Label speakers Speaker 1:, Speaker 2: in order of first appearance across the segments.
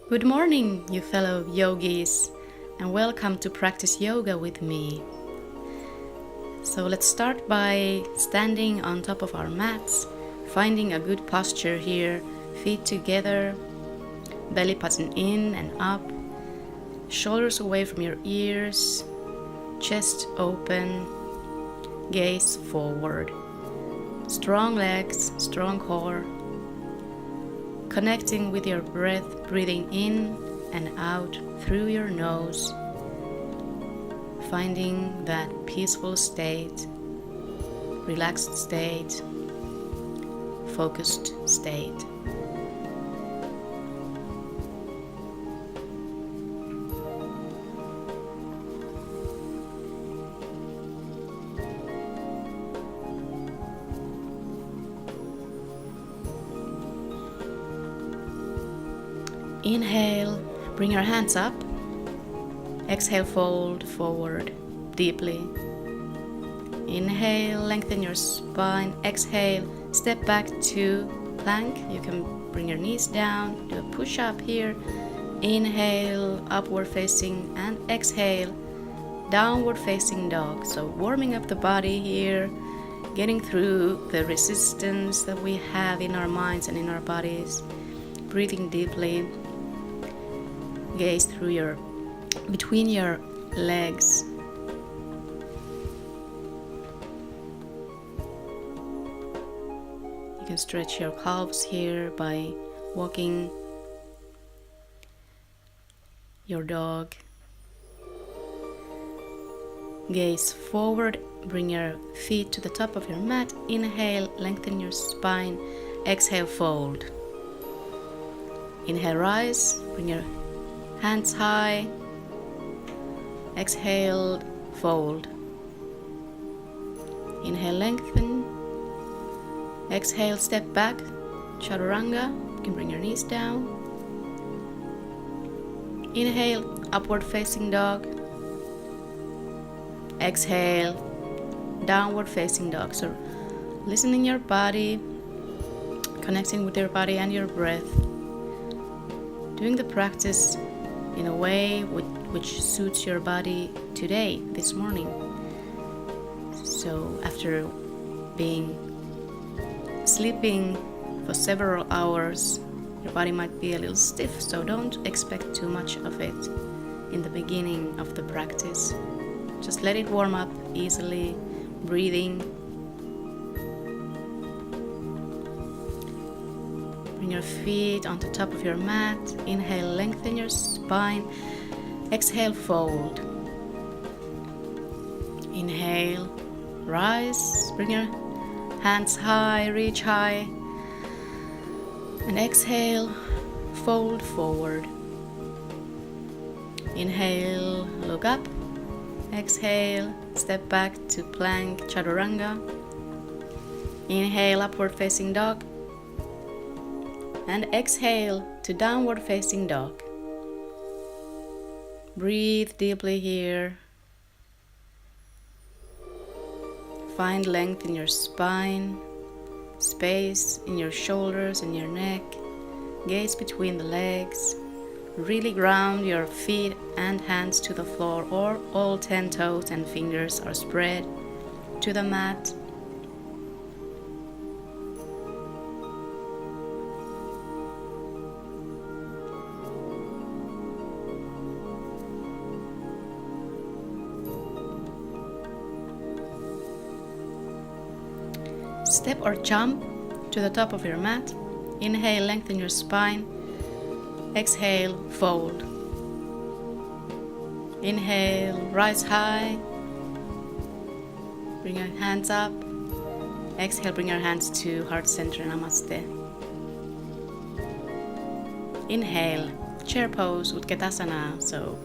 Speaker 1: Good morning, you fellow yogis, and welcome to practice yoga with me. So let's start by standing on top of our mats, finding a good posture here, feet together, belly button in and up, shoulders away from your ears, chest open, gaze forward. Strong legs, strong core. Connecting with your breath, breathing in and out through your nose. Finding that peaceful state, relaxed state, focused state. Inhale, bring your hands up. Exhale, fold forward deeply. Inhale, lengthen your spine. Exhale, step back to plank. You can bring your knees down, do a push-up here. Inhale, upward facing, and exhale, downward facing dog. So warming up the body here, getting through the resistance that we have in our minds and in our bodies. Breathing deeply. Gaze through between your legs. You can stretch your calves here by walking your dog. Gaze forward, bring your feet to the top of your mat. Inhale, lengthen your spine. Exhale, fold. Inhale, rise, bring your hands high. Exhale, fold. Inhale, lengthen. Exhale, step back, chaturanga. You can bring your knees down. Inhale, upward facing dog. Exhale, downward facing dog. So listening your body, connecting with your body and your breath. Doing the practice in a way which suits your body today, this morning. So after sleeping for several hours, your body might be a little stiff, so don't expect too much of it in the beginning of the practice. Just let it warm up easily, breathing. Bring your feet onto top of your mat. Inhale, lengthen your spine. Exhale, fold. Inhale, rise. Bring your hands high, reach high. And exhale, fold forward. Inhale, look up. Exhale, step back to plank, chaturanga. Inhale, upward facing dog. And exhale to downward facing dog. Breathe deeply here. Find length in your spine, space in your shoulders and your neck. Gaze between the legs. Really ground your feet and hands to the floor, or all 10 toes and fingers are spread to the mat. Step or jump to the top of your mat. Inhale, lengthen your spine. Exhale, fold. Inhale, rise high. Bring your hands up. Exhale, bring your hands to heart center, namaste. Inhale, chair pose, Utkatasana. So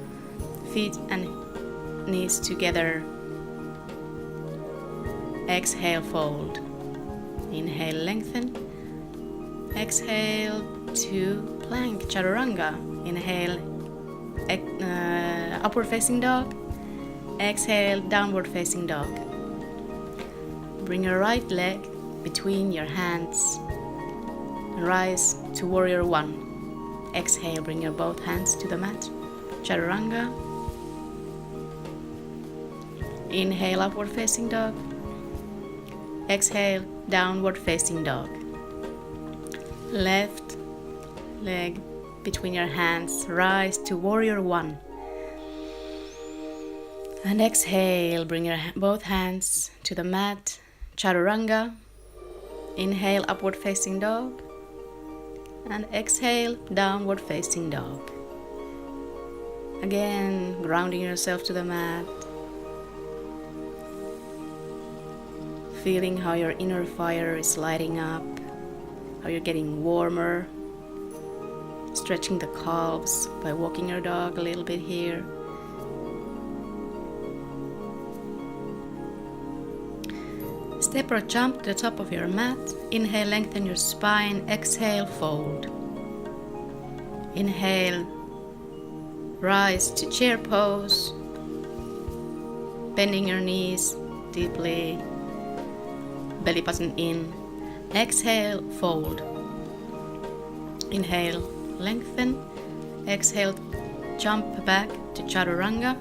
Speaker 1: feet and knees together. Exhale, fold. Inhale, lengthen. Exhale to plank, chaturanga. Inhale, upward facing dog. Exhale, downward facing dog. Bring your right leg between your hands and rise to warrior one. Exhale, bring your both hands to the mat. Chaturanga. Inhale, upward facing dog. Exhale, downward facing dog. Left leg between your hands, rise to warrior one. And exhale, bring your both hands to the mat, chaturanga. Inhale, upward facing dog. And exhale, downward facing dog. Again, grounding yourself to the mat. Feeling how your inner fire is lighting up, how you're getting warmer. Stretching the calves by walking your dog a little bit here. Step or jump to the top of your mat. Inhale, lengthen your spine. Exhale, fold. Inhale, rise to chair pose. Bending your knees deeply. Belly button in. Exhale, fold. Inhale, lengthen. Exhale, jump back to chaturanga.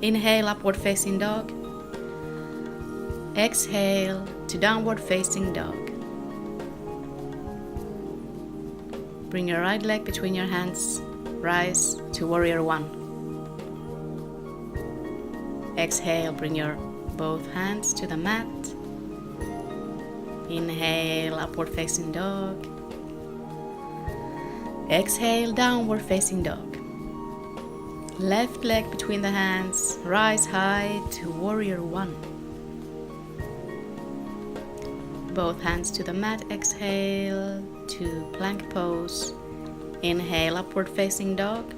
Speaker 1: Inhale, upward facing dog. Exhale to downward facing dog. Bring your right leg between your hands. Rise to warrior one. Exhale, bring your both hands to the mat. Inhale, upward facing dog. Exhale, downward facing dog. Left leg between the hands. Rise high to warrior one. Both hands to the mat. Exhale to plank pose. Inhale, upward facing dog.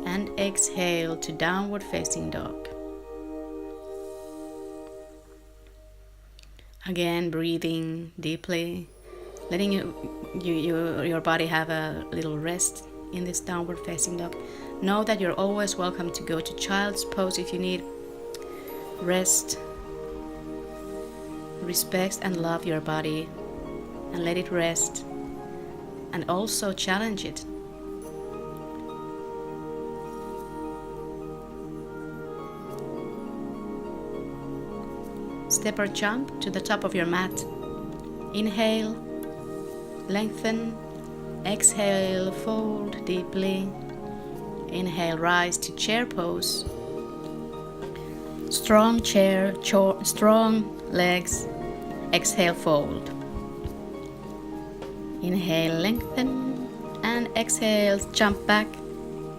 Speaker 1: And exhale to downward facing dog. Again, breathing deeply, letting your body have a little rest in this downward facing dog. Know that you're always welcome to go to child's pose if you need rest. Respect and love your body and let it rest, and also challenge it. Step or jump to the top of your mat. Inhale, lengthen. Exhale, fold deeply. Inhale, rise to chair pose. Strong chair, strong legs. Exhale, fold. Inhale, lengthen. And exhale, jump back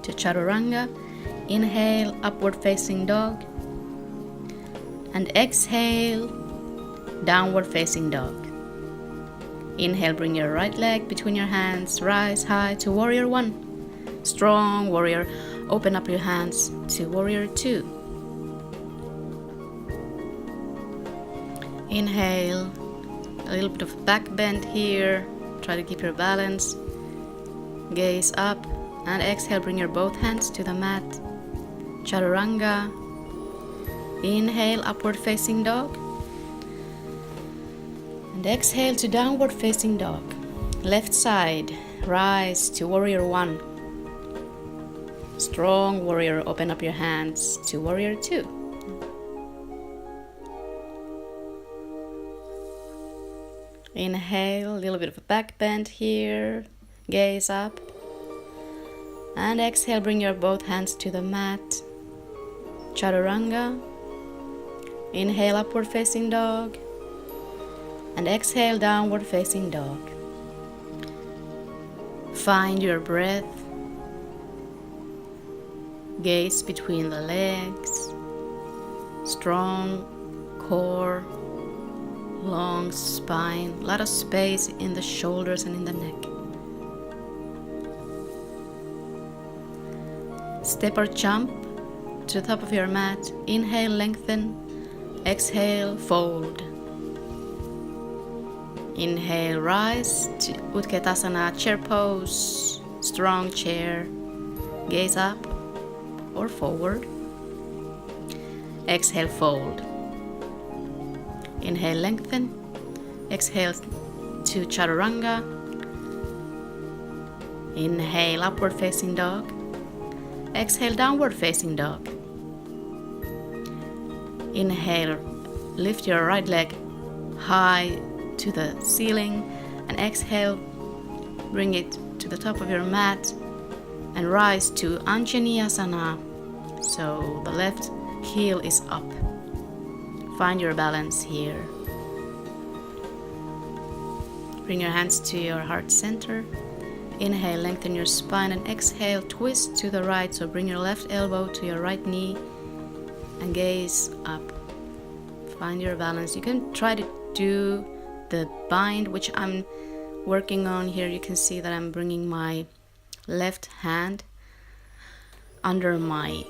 Speaker 1: to chaturanga. Inhale, upward facing dog. And exhale, downward facing dog. Inhale, bring your right leg between your hands. Rise high to warrior one. Strong warrior. Open up your hands to warrior two. Inhale, a little bit of back bend here. Try to keep your balance. Gaze up. And exhale, bring your both hands to the mat. Chaturanga. Inhale, upward facing dog. And exhale to downward facing dog. Left side, rise to warrior one. Strong warrior, open up your hands to warrior two. Inhale, a little bit of a back bend here. Gaze up. And exhale, bring your both hands to the mat. Chaturanga. Inhale, upward facing dog. And exhale, downward facing dog. Find your breath. Gaze between the legs. Strong core. Long spine. A lot of space in the shoulders and in the neck. Step or jump to the top of your mat. Inhale, lengthen. Exhale, fold. Inhale, rise to Utkatasana, chair pose, strong chair. Gaze up or forward. Exhale, fold. Inhale, lengthen. Exhale to Chaturanga. Inhale, upward facing dog. Exhale, downward facing dog. Inhale, lift your right leg high to the ceiling, and exhale, bring it to the top of your mat and rise to Anjaneyasana. So the left heel is up. Find your balance here. Bring your hands to your heart center. Inhale, lengthen your spine, and exhale, twist to the right. So bring your left elbow to your right knee and gaze up. Find your balance. You can try to do the bind, which I'm working on here. You can see that I'm bringing my left hand under my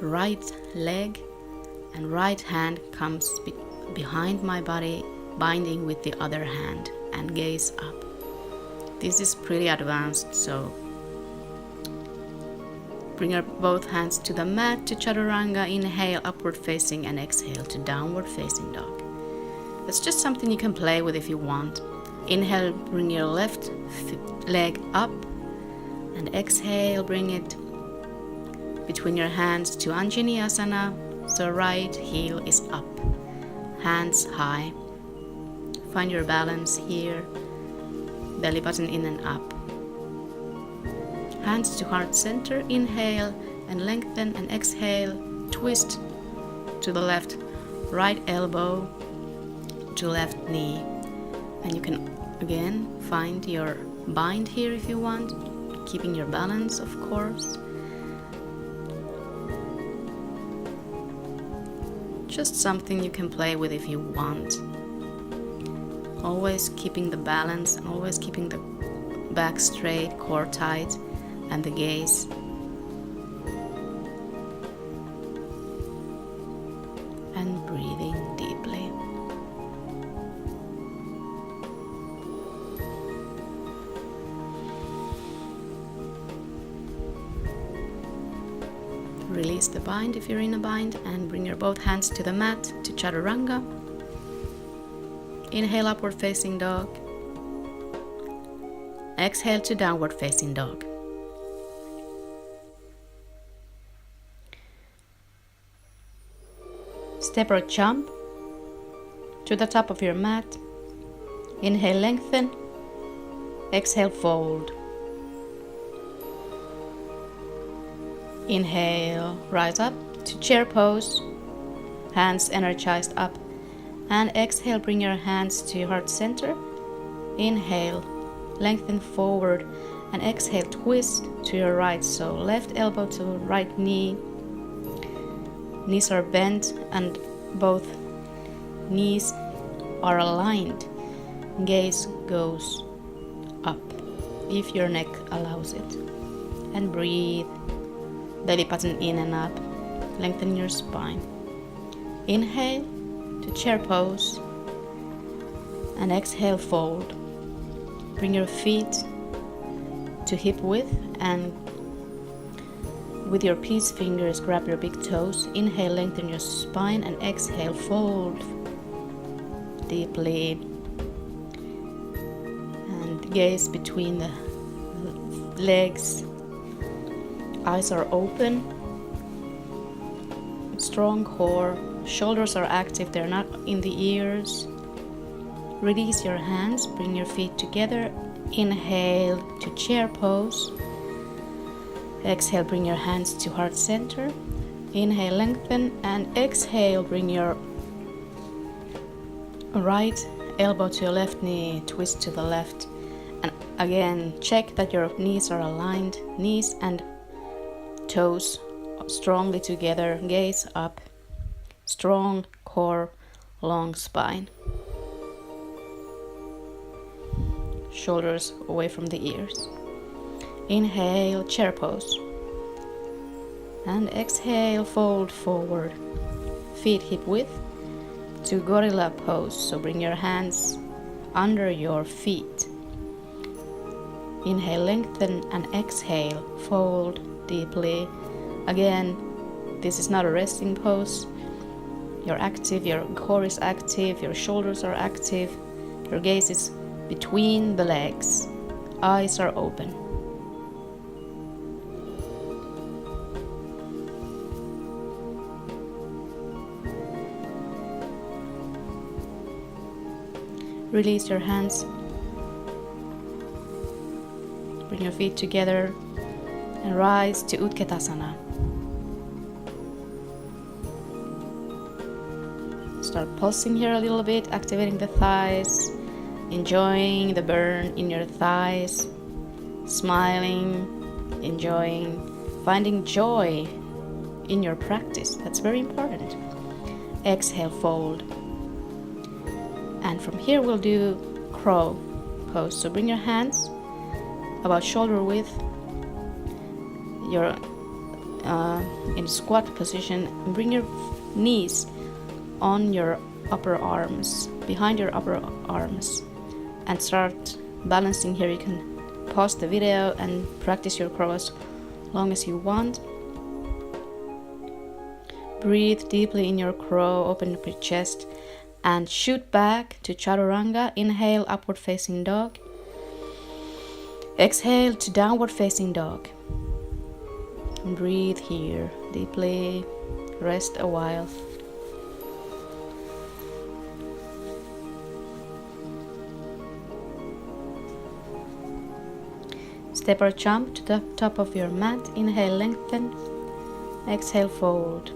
Speaker 1: right leg, and right hand comes behind my body, binding with the other hand, and gaze up. This is pretty advanced, so bring your both hands to the mat to Chaturanga. Inhale, upward facing, and exhale to downward facing dog. It's just something you can play with if you want. Inhale, bring your left leg up, and exhale, bring it between your hands to Anjaneyasana. So right heel is up, hands high. Find your balance here. Belly button in and up. Hands to heart center. Inhale and lengthen, and exhale, twist to the left. Right elbow to left knee. And you can again find your bind here if you want, keeping your balance, of course. Just something you can play with if you want. Always keeping the balance and always keeping the back straight, core tight, and the gaze. And breathing deeply. Release the bind if you're in a bind, and bring your both hands to the mat to Chaturanga. Inhale, upward facing dog. Exhale to downward facing dog. Step or jump to the top of your mat. Inhale, lengthen. Exhale, fold. Inhale, rise up to chair pose. Hands energized up. And exhale, bring your hands to your heart center. Inhale, lengthen forward, and exhale, twist to your right. So left elbow to right knee. Knees are bent and both knees are aligned. Gaze goes up if your neck allows it. And breathe. Belly button in and up. Lengthen your spine. Inhale to chair pose, and exhale, fold. Bring your feet to hip width, and with your peace fingers grab your big toes. Inhale, lengthen your spine, and exhale, fold deeply, and gaze between the legs. Eyes are open, strong core. Shoulders are active, they're not in the ears. Release your hands, bring your feet together. Inhale to chair pose. Exhale, bring your hands to heart center. Inhale, lengthen, and exhale, bring your right elbow to your left knee, twist to the left. And again, check that your knees are aligned, knees and toes strongly together, gaze up. Strong core, long spine. Shoulders away from the ears. Inhale, chair pose. And exhale, fold forward. Feet hip width to gorilla pose. So bring your hands under your feet. Inhale, lengthen, and exhale, fold deeply. Again, this is not a resting pose. You're active, your core is active, your shoulders are active, your gaze is between the legs, eyes are open. Release your hands. Bring your feet together and rise to Utkatasana. Start pulsing here a little bit, activating the thighs, enjoying the burn in your thighs, smiling, enjoying, finding joy in your practice. That's very important. Exhale, fold. And from here we'll do crow pose. So bring your hands about shoulder width. You're in squat position. Bring your knees on your upper arms, behind your upper arms, and start balancing here. You can pause the video and practice your crow as long as you want. Breathe deeply in your crow, open up your chest and shoot back to Chaturanga. Inhale, upward facing dog. Exhale to downward facing dog. And breathe here deeply, rest a while. Step or jump to the top of your mat. Inhale, lengthen. Exhale, fold.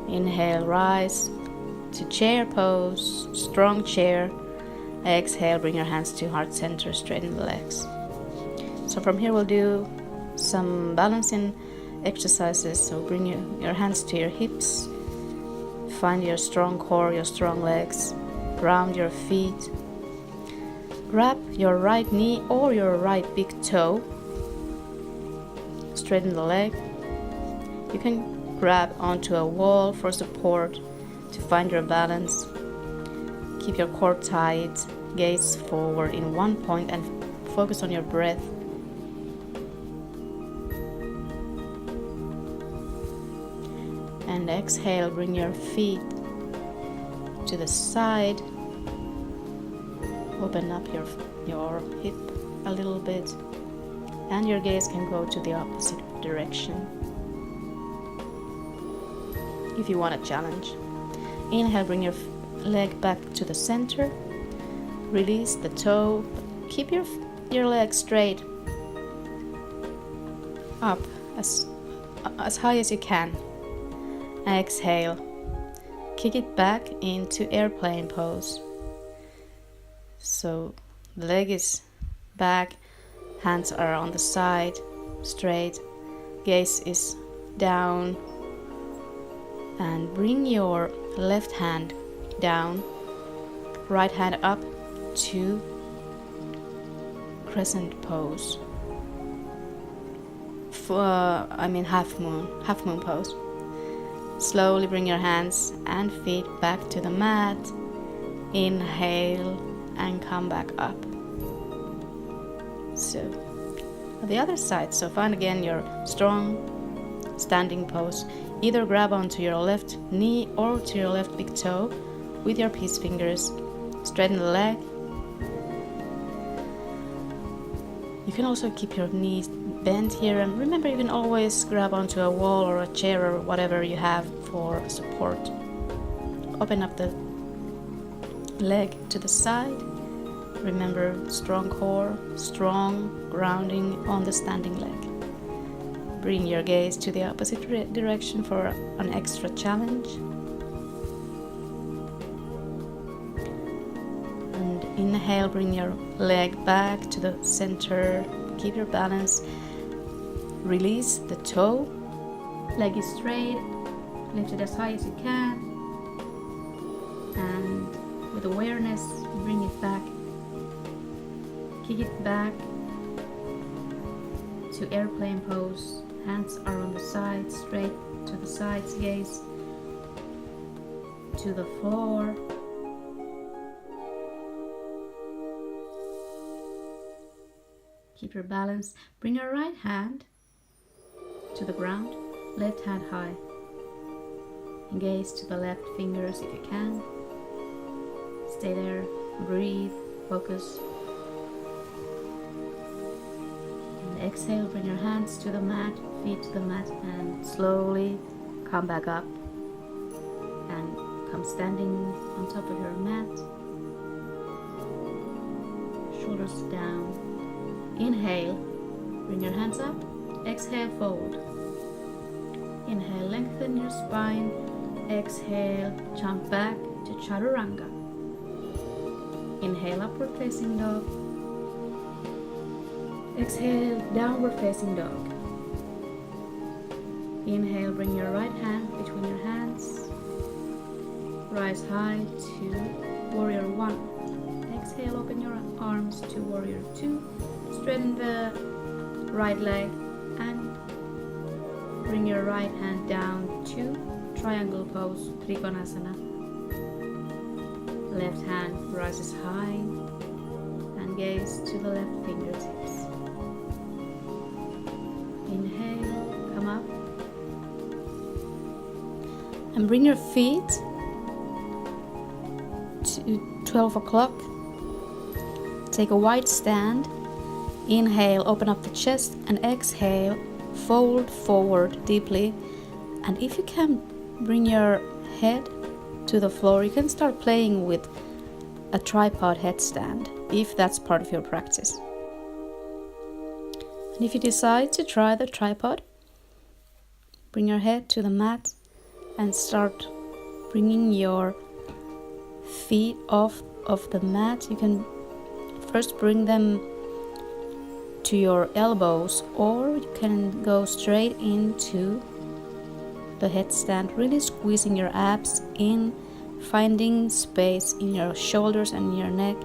Speaker 1: Inhale, rise to chair pose, strong chair. Exhale, bring your hands to heart center, straighten the legs. So from here we'll do some balancing exercises. So bring your hands to your hips. Find your strong core, your strong legs. Ground your feet. Grab your right knee or your right big toe. Straighten the leg. You can grab onto a wall for support to find your balance. Keep your core tight, gaze forward in one point and focus on your breath. And exhale, bring your feet to the side. Open up your hip a little bit, and your gaze can go to the opposite direction if you want a challenge. Inhale, bring your leg back to the center. Release the toe. Keep your leg straight up as high as you can. Exhale. Kick it back into airplane pose. So the leg is back, hands are on the side, straight, gaze is down, and bring your left hand down, right hand up to crescent pose. Half moon pose. Slowly bring your hands and feet back to the mat. Inhale and come back up. So the other side. So find again your strong standing pose. Either grab onto your left knee or to your left big toe with your peace fingers. Straighten the leg. You can also keep your knees bent here, and remember you can always grab onto a wall or a chair or whatever you have for support. Open up the leg to the side. Remember, strong core, strong grounding on the standing leg. Bring your gaze to the opposite direction for an extra challenge. And inhale, bring your leg back to the center. Keep your balance. Release the toe. Leg is straight. Lift it as high as you can. And with awareness, bring it back. Kick it back to airplane pose. Hands are on the sides, straight to the sides, gaze to the floor. Keep your balance. Bring your right hand to the ground, left hand high. And gaze to the left fingers if you can. Stay there, breathe, focus. And exhale, bring your hands to the mat, feet to the mat, and slowly come back up and come Come standing on top of your mat. Shoulders down. Inhale, bring your hands up. Exhale, fold. Inhale, lengthen your spine. Exhale, jump back to Chaturanga. Inhale, upward facing dog. Exhale, downward facing dog. Inhale, bring your right hand between your hands. Rise high to Warrior 1. Exhale, open your arms to Warrior 2. Straighten the right leg and bring your right hand down to Triangle Pose, Trikonasana. Left hand rises high and gaze to the left fingertips. Inhale, come up. And bring your feet to 12 o'clock. Take a wide stand. Inhale, open up the chest, and exhale, fold forward deeply. And if you can bring your head to the floor, you can start playing with a tripod headstand if that's part of your practice. And if you decide to try the tripod, bring your head to the mat and start bringing your feet off of the mat. You can first bring them to your elbows, or you can go straight into the headstand, really squeezing your abs in, finding space in your shoulders and your neck,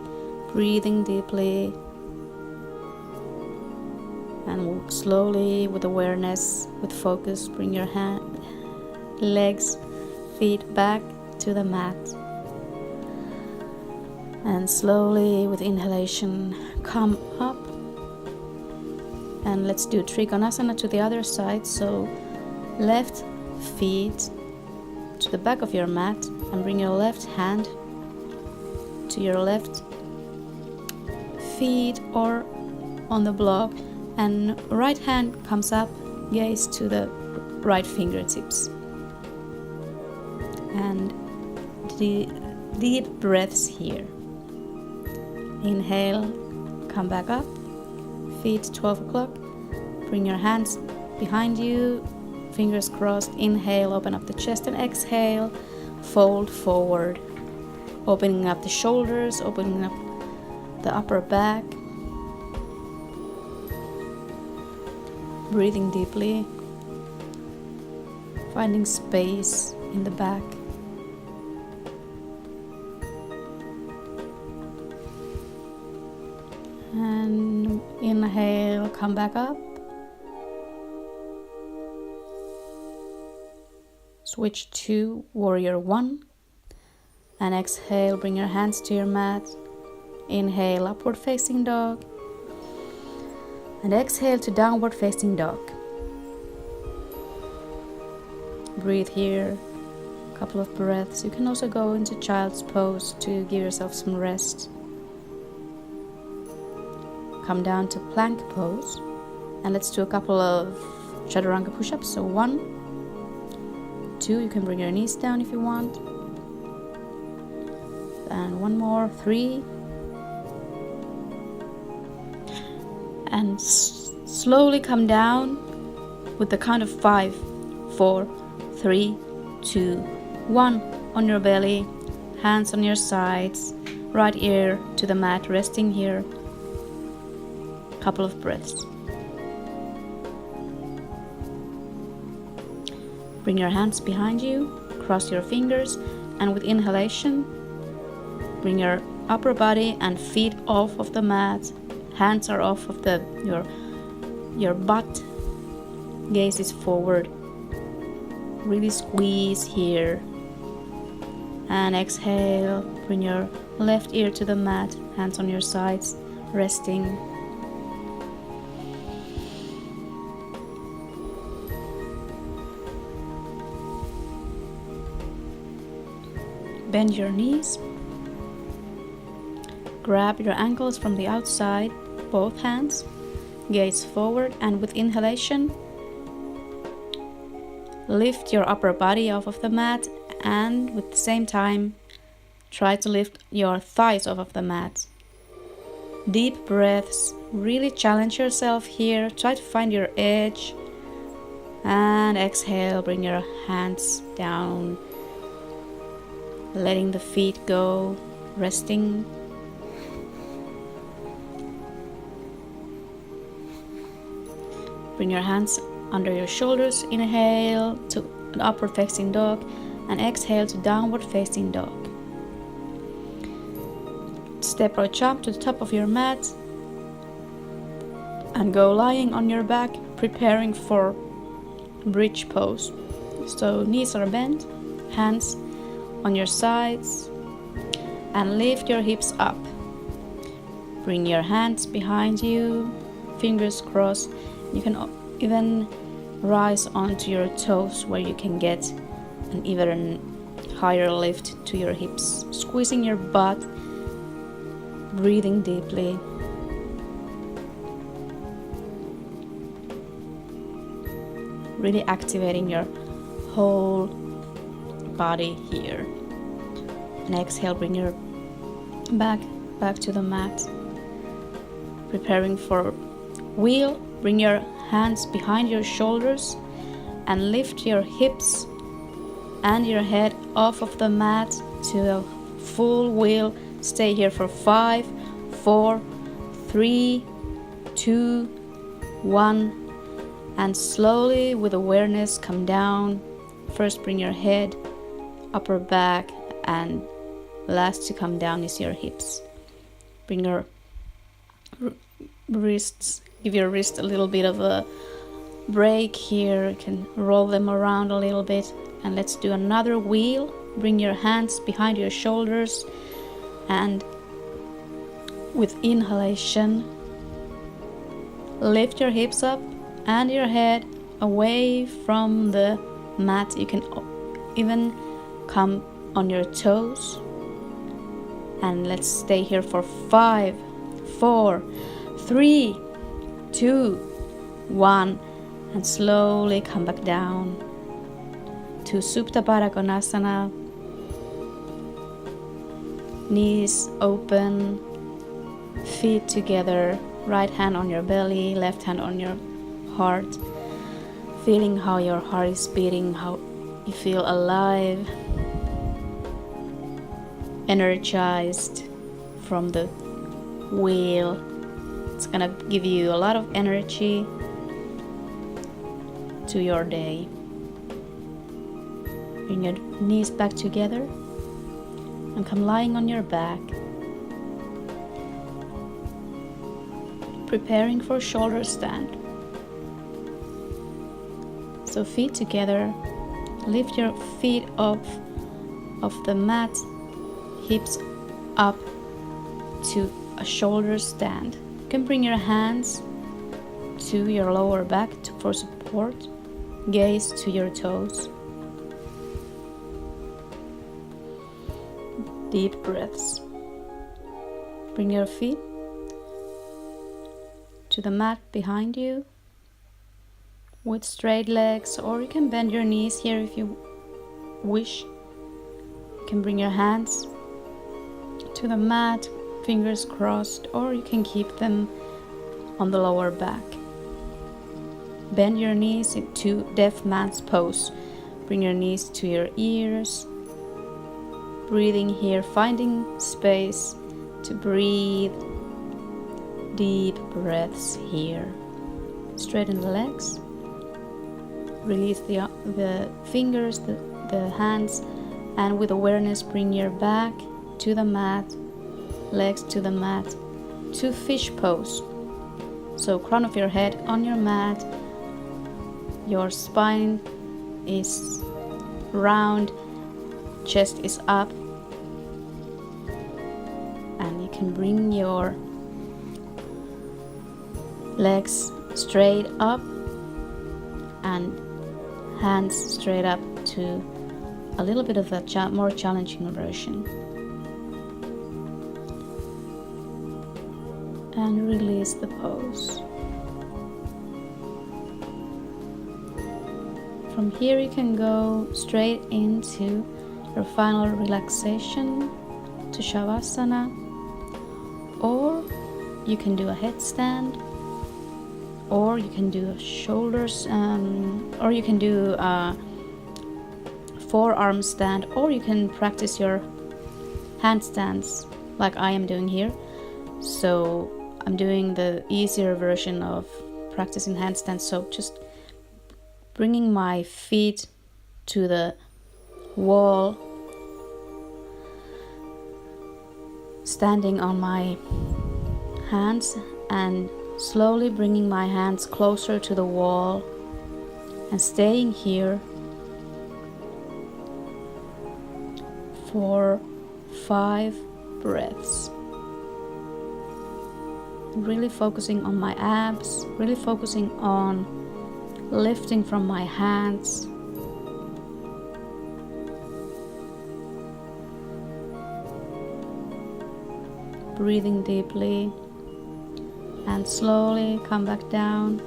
Speaker 1: breathing deeply, and slowly, with awareness, with focus, bring your legs, feet back to the mat. And slowly, with inhalation, come up. And let's do Trikonasana to the other side. So left feet to the back of your mat and bring your left hand to your left feet or on the block, and right hand comes up, gaze to the right fingertips. And deep breaths here. Inhale, come back up, feet 12 o'clock. Bring your hands behind you, fingers crossed. Inhale, open up the chest, and exhale, fold forward, opening up the shoulders, opening up the upper back, breathing deeply, finding space in the back. And inhale, come back up. Switch to Warrior 1. And exhale, bring your hands to your mat. Inhale, upward facing dog. And exhale to downward facing dog. Breathe here, a couple of breaths. You can also go into child's pose to give yourself some rest. Come down to plank pose, and let's do a couple of Chaturanga push-ups. So 1, 2, you can bring your knees down if you want. And one more, 3. And slowly come down with the count of 5, 4, 3, 2, 1 on your belly, hands on your sides, right ear to the mat, resting here. Couple of breaths. Bring your hands behind you, cross your fingers, and with inhalation, bring your upper body and feet off of the mat. Hands are off of your butt. Gaze is forward. Really squeeze here. And exhale, bring your left ear to the mat, hands on your sides, resting. Bend your knees. Grab your ankles from the outside, both hands. Gaze forward, and with inhalation, lift your upper body off of the mat and with the same time try to lift your thighs off of the mat. Deep breaths, really challenge yourself here, try to find your edge, and exhale, bring your hands down, letting the feet go, resting. Bring your hands under your shoulders, inhale to an upward facing dog, and exhale to downward facing dog. Step or jump to the top of your mat and go lying on your back, preparing for bridge pose. So knees are bent, hands on your sides, and lift your hips up. Bring your hands behind you, fingers crossed. You can even rise onto your toes where you can get an even higher lift to your hips. Squeezing your butt, breathing deeply. Really activating your whole body here. And exhale, bring your back to the mat. Preparing for wheel. Bring your hands behind your shoulders and lift your hips and your head off of the mat to a full wheel. Stay here for 5, 4, 3, 2, 1, and slowly with awareness come down. First bring your head, upper back, and last to come down is your hips. Bring your wrists, give your wrist a little bit of a break here. You can roll them around a little bit, and let's do another wheel. Bring your hands behind your shoulders, and with inhalation lift your hips up and your head away from the mat. You can even come on your toes, and let's stay here for 5, 4, 3, 2, 1, and slowly come back down to Supta Baddha Konasana. Knees open, feet together, right hand on your belly, left hand on your heart, feeling how your heart is beating, how you feel alive, energized from the wheel. It's gonna give you a lot of energy to your day. Bring your knees back together and come lying on your back, preparing for shoulder stand. So feet together, lift your feet off of the mat, hips up to a shoulder stand. You can bring your hands to your lower back for support, gaze to your toes. Deep breaths. Bring your feet to the mat behind you with straight legs, or you can bend your knees here if you wish. You can bring your hands to the mat, fingers crossed, or you can keep them on the lower back. Bend your knees into deaf man's pose. Bring your knees to your ears. Breathing here, finding space to breathe. Deep breaths here. Straighten the legs. Release the fingers, the hands, and with awareness bring your back to the mat, legs to the mat, to fish pose. So crown of your head on your mat, your spine is round, chest is up, and you can bring your legs straight up and hands straight up to a little bit of a more challenging version. And release the pose. From here you can go straight into your final relaxation to Shavasana, or you can do a headstand, or you can do shoulders, or you can do a forearm stand, or you can practice your handstands like I am doing here. So I'm doing the easier version of practicing handstands, so just bringing my feet to the wall, standing on my hands and slowly bringing my hands closer to the wall and staying here for 5 breaths. Really focusing on my abs, really focusing on lifting from my hands. Breathing deeply and slowly come back down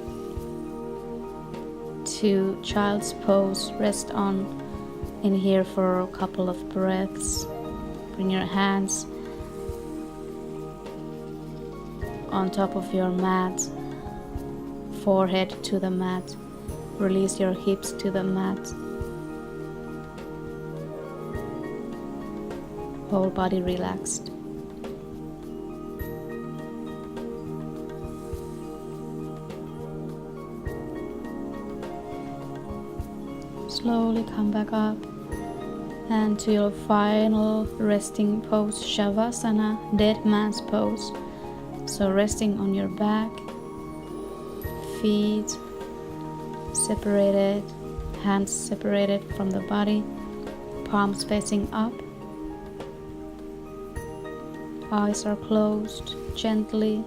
Speaker 1: to child's pose. Rest on in here for a couple of breaths. Bring your hands on top of your mat, forehead to the mat. Release your hips to the mat. Whole body relaxed. Slowly come back up and to your final resting pose, Shavasana, dead man's pose. So resting on your back, feet separated, hands separated from the body, palms facing up, eyes are closed gently,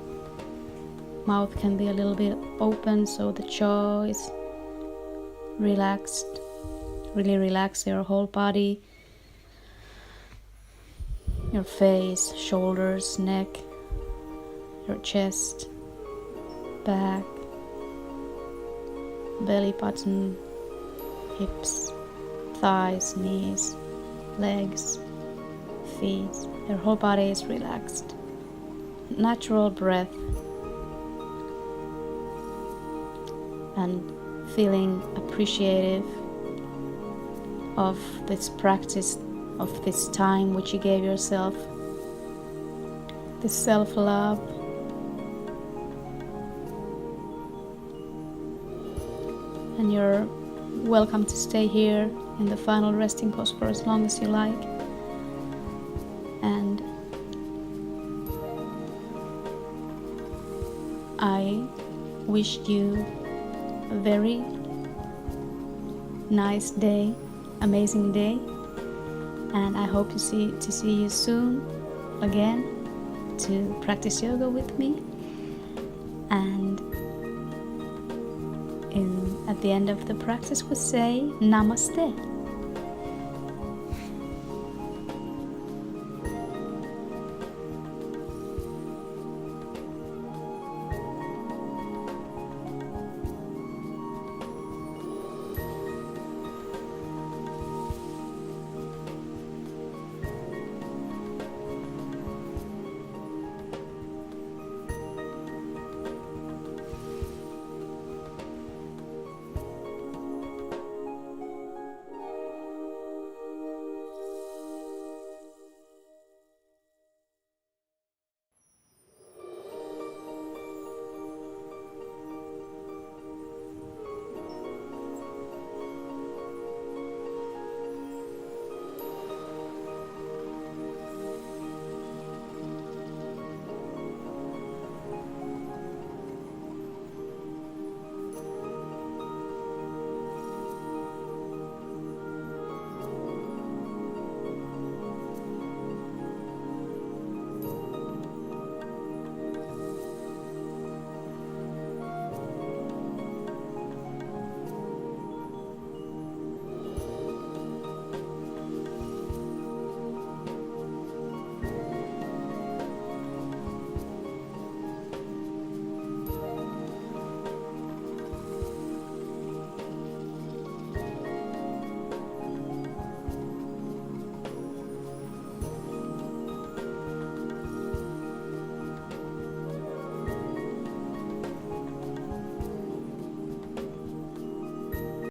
Speaker 1: mouth can be a little bit open so the jaw is relaxed. Really relax your whole body, your face, shoulders, neck, your chest, back, belly button, hips, thighs, knees, legs, feet. Your whole body is relaxed. Natural breath and feeling appreciative of this practice, of this time which you gave yourself, this self-love. And you're welcome to stay here in the final resting pose for as long as you like. And I wish you a very nice day, amazing day, and I hope to see you soon again to practice yoga with me. And at the end of the practice we say Namaste.